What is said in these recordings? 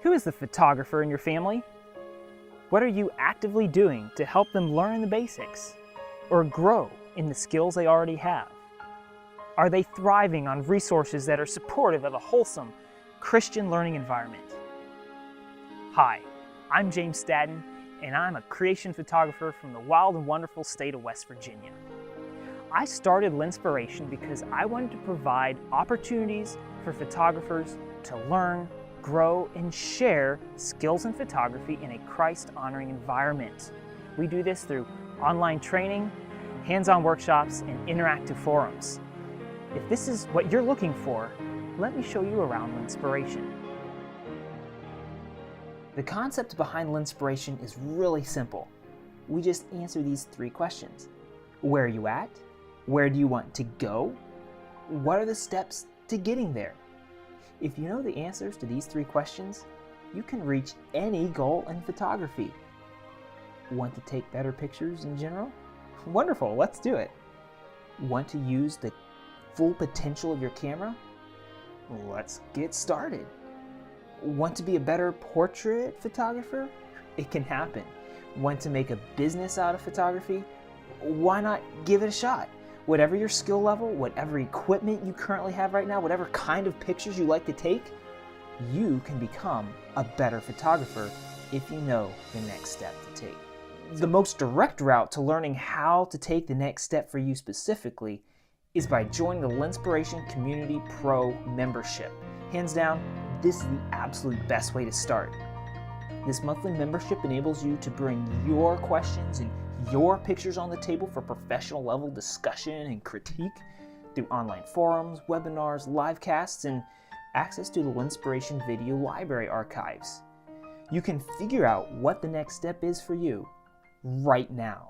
Who is the photographer in your family? What are you actively doing to help them learn the basics or grow in the skills they already have? Are they thriving on resources that are supportive of a wholesome Christian learning environment? Hi, I'm James Stadden, and I'm a creation photographer from the wild and wonderful state of West Virginia. I started Lenspiration because I wanted to provide opportunities for photographers to learn, grow, and share skills in photography in a Christ-honoring environment. We do this through online training, hands-on workshops, and interactive forums. If this is what you're looking for, let me show you around Lenspiration. The concept behind Lenspiration is really simple. We just answer these three questions. Where are you at? Where do you want to go? What are the steps to getting there? If you know the answers to these three questions, you can reach any goal in photography. Want to take better pictures in general? Wonderful, let's do it. Want to use the full potential of your camera? Let's get started. Want to be a better portrait photographer? It can happen. Want to make a business out of photography? Why not give it a shot? Whatever your skill level, whatever equipment you currently have right now, whatever kind of pictures you like to take, you can become a better photographer if you know the next step to take. The most direct route to learning how to take the next step for you specifically is by joining the Lenspiration Community Pro membership. Hands down, this is the absolute best way to start. This monthly membership enables you to bring your questions and your pictures on the table for professional level discussion and critique through online forums, webinars, live casts, and access to the Lenspiration video library archives. You can figure out what the next step is for you right now.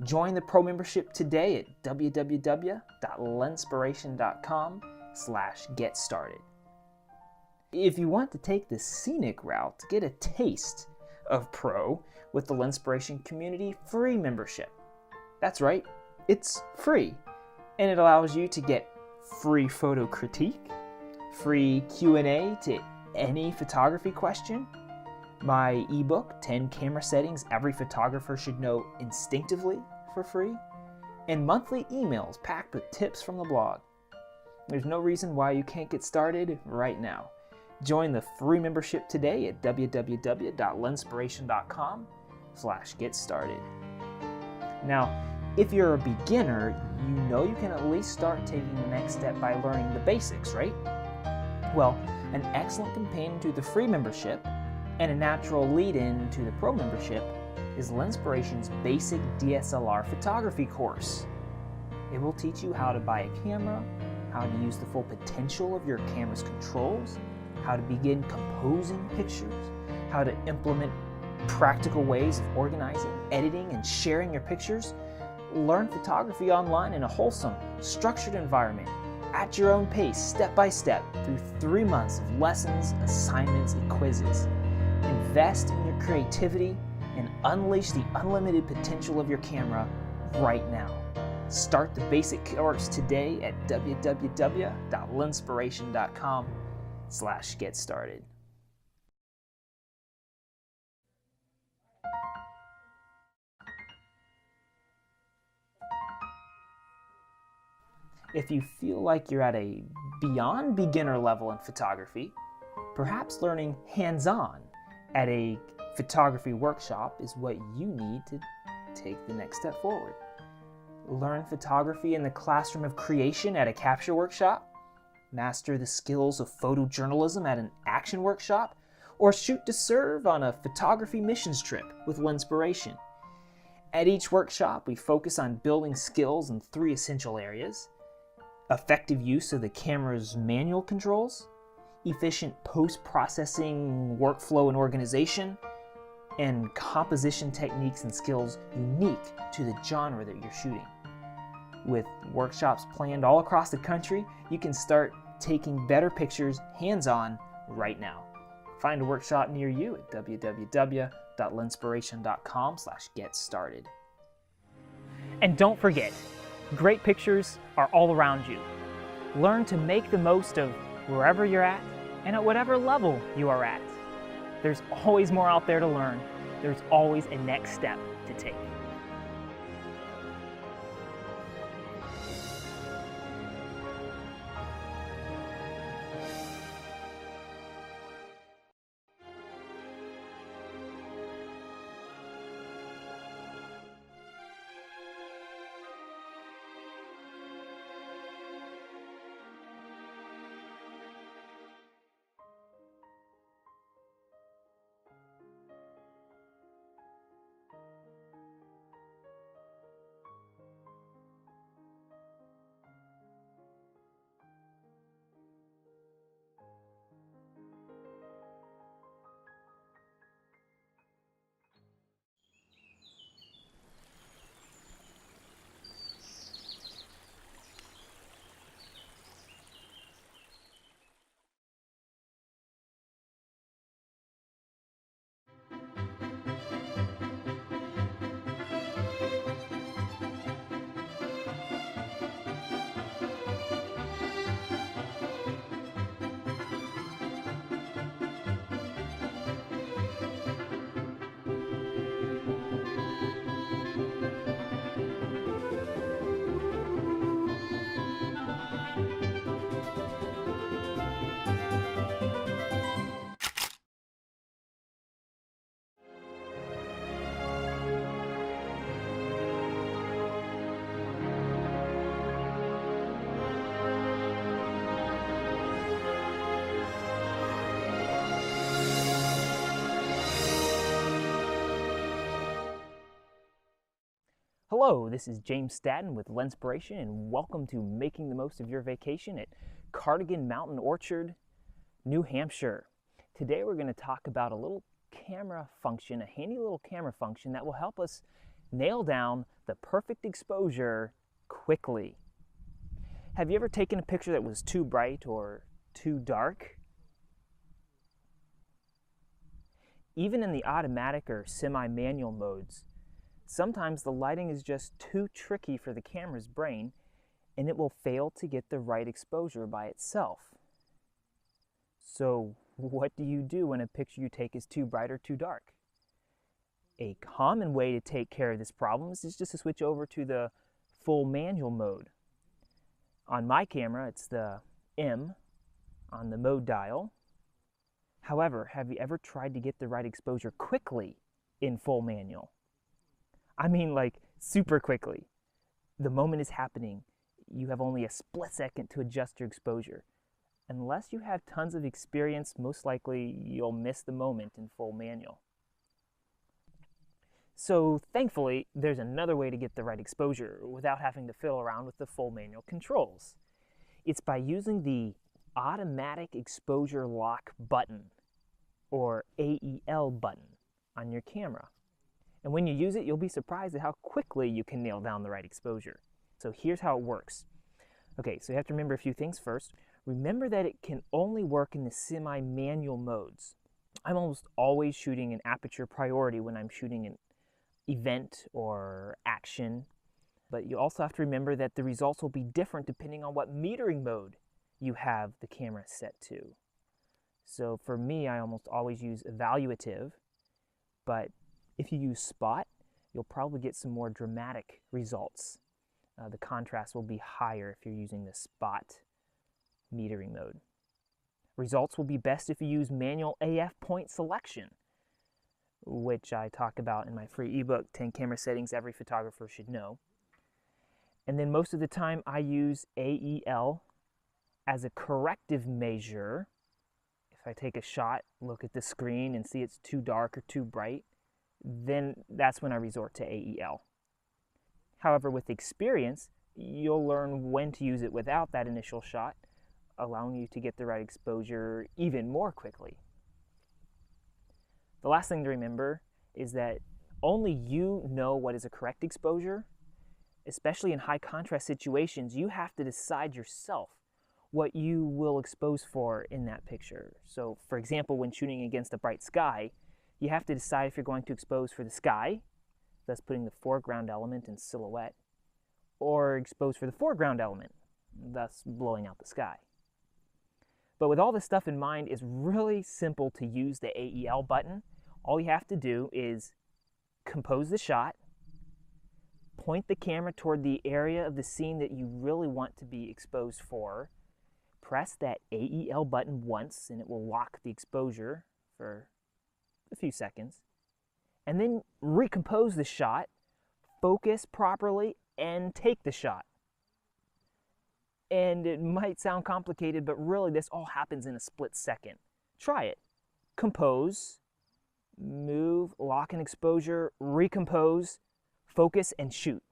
Join the Pro membership today at www.lenspiration.com/getstarted. If you want to take the scenic route to get a taste of Pro with the Lenspiration Community free membership. That's right, it's free, and it allows you to get free photo critique, free Q&A to any photography question, my ebook, 10 Camera Settings Every Photographer Should Know Instinctively for free, and monthly emails packed with tips from the blog. There's no reason why you can't get started right now. Join the free membership today at www.lenspiration.com/getstarted. Now, if you're a beginner, you know you can at least start taking the next step by learning the basics, right? Well, an excellent companion to the free membership and a natural lead-in to the pro membership is Lenspiration's Basic DSLR Photography course. It will teach you how to buy a camera, how to use the full potential of your camera's controls, how to begin composing pictures, how to implement practical ways of organizing, editing, and sharing your pictures. Learn photography online in a wholesome, structured environment, at your own pace, step by step, through 3 months of lessons, assignments, and quizzes. Invest in your creativity and unleash the unlimited potential of your camera right now. Start the basic course today at www.lenspiration.com/getstarted. If you feel like you're at a beyond beginner level in photography, perhaps learning hands-on at a photography workshop is what you need to take the next step forward. Learn photography in the classroom of creation at a capture workshop, master the skills of photojournalism at an action workshop, or shoot to serve on a photography missions trip with Lenspiration. At each workshop, we focus on building skills in 3 essential areas: effective use of the camera's manual controls, efficient post-processing workflow and organization, and composition techniques and skills unique to the genre that you're shooting. With workshops planned all across the country, you can start taking better pictures hands-on right now. Find a workshop near you at www.lenspiration.com/getstarted. And don't forget, great pictures are all around you. Learn to make the most of wherever you're at and at whatever level you are at. There's always more out there to learn. There's always a next step to take. Hello, this is James Stadden with Lenspiration, and welcome to Making the Most of Your Vacation at Cardigan Mountain Orchard, New Hampshire. Today we're going to talk about a little camera function, a handy little camera function that will help us nail down the perfect exposure quickly. Have you ever taken a picture that was too bright or too dark? Even in the automatic or semi-manual modes, sometimes the lighting is just too tricky for the camera's brain, and it will fail to get the right exposure by itself. So what do you do when a picture you take is too bright or too dark? A common way to take care of this problem is just to switch over to the full manual mode. On my camera, it's the M on the mode dial. However, have you ever tried to get the right exposure quickly in full manual? I mean, like, super quickly. The moment is happening. You have only a split second to adjust your exposure. Unless you have tons of experience, most likely you'll miss the moment in full manual. So thankfully, there's another way to get the right exposure without having to fiddle around with the full manual controls. It's by using the Automatic Exposure Lock button, or AEL button, on your camera. And when you use it, you'll be surprised at how quickly you can nail down the right exposure. So here's how it works. Okay, so you have to remember a few things first. Remember that it can only work in the semi-manual modes. I'm almost always shooting an aperture priority when I'm shooting an event or action. But you also have to remember that the results will be different depending on what metering mode you have the camera set to. So for me, I almost always use evaluative, but if you use spot, you'll probably get some more dramatic results. The contrast will be higher if you're using the spot metering mode. Results will be best if you use manual AF point selection, which I talk about in my free ebook, 10 Camera Settings Every Photographer Should Know. And then most of the time I use AEL as a corrective measure. If I take a shot, look at the screen and see it's too dark or too bright, then that's when I resort to AEL. However, with experience, you'll learn when to use it without that initial shot, allowing you to get the right exposure even more quickly. The last thing to remember is that only you know what is a correct exposure. Especially in high contrast situations, you have to decide yourself what you will expose for in that picture. So, for example, when shooting against a bright sky, you have to decide if you're going to expose for the sky, thus putting the foreground element in silhouette, or expose for the foreground element, thus blowing out the sky. But with all this stuff in mind, it's really simple to use the AEL button. All you have to do is compose the shot, point the camera toward the area of the scene that you really want to be exposed for, press that AEL button once and it will lock the exposure for a few seconds, and then recompose the shot, focus properly, and take the shot. And it might sound complicated, but really this all happens in a split second. Try it. Compose, move, lock and exposure, recompose, focus, and shoot.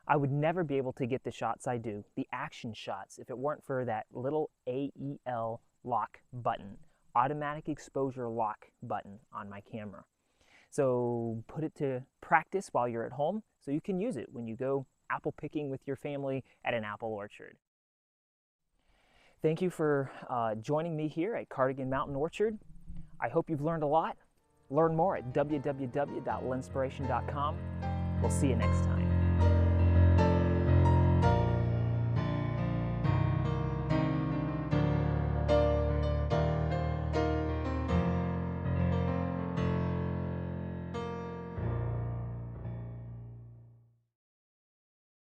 I would never be able to get the shots I do, the action shots, if it weren't for that little AEL lock button, automatic exposure lock button on my camera. So put it to practice while you're at home so you can use it when you go apple picking with your family at an apple orchard. Thank you for joining me here at Cardigan Mountain Orchard. I hope you've learned a lot. Learn more at www.lenspiration.com. We'll see you next time.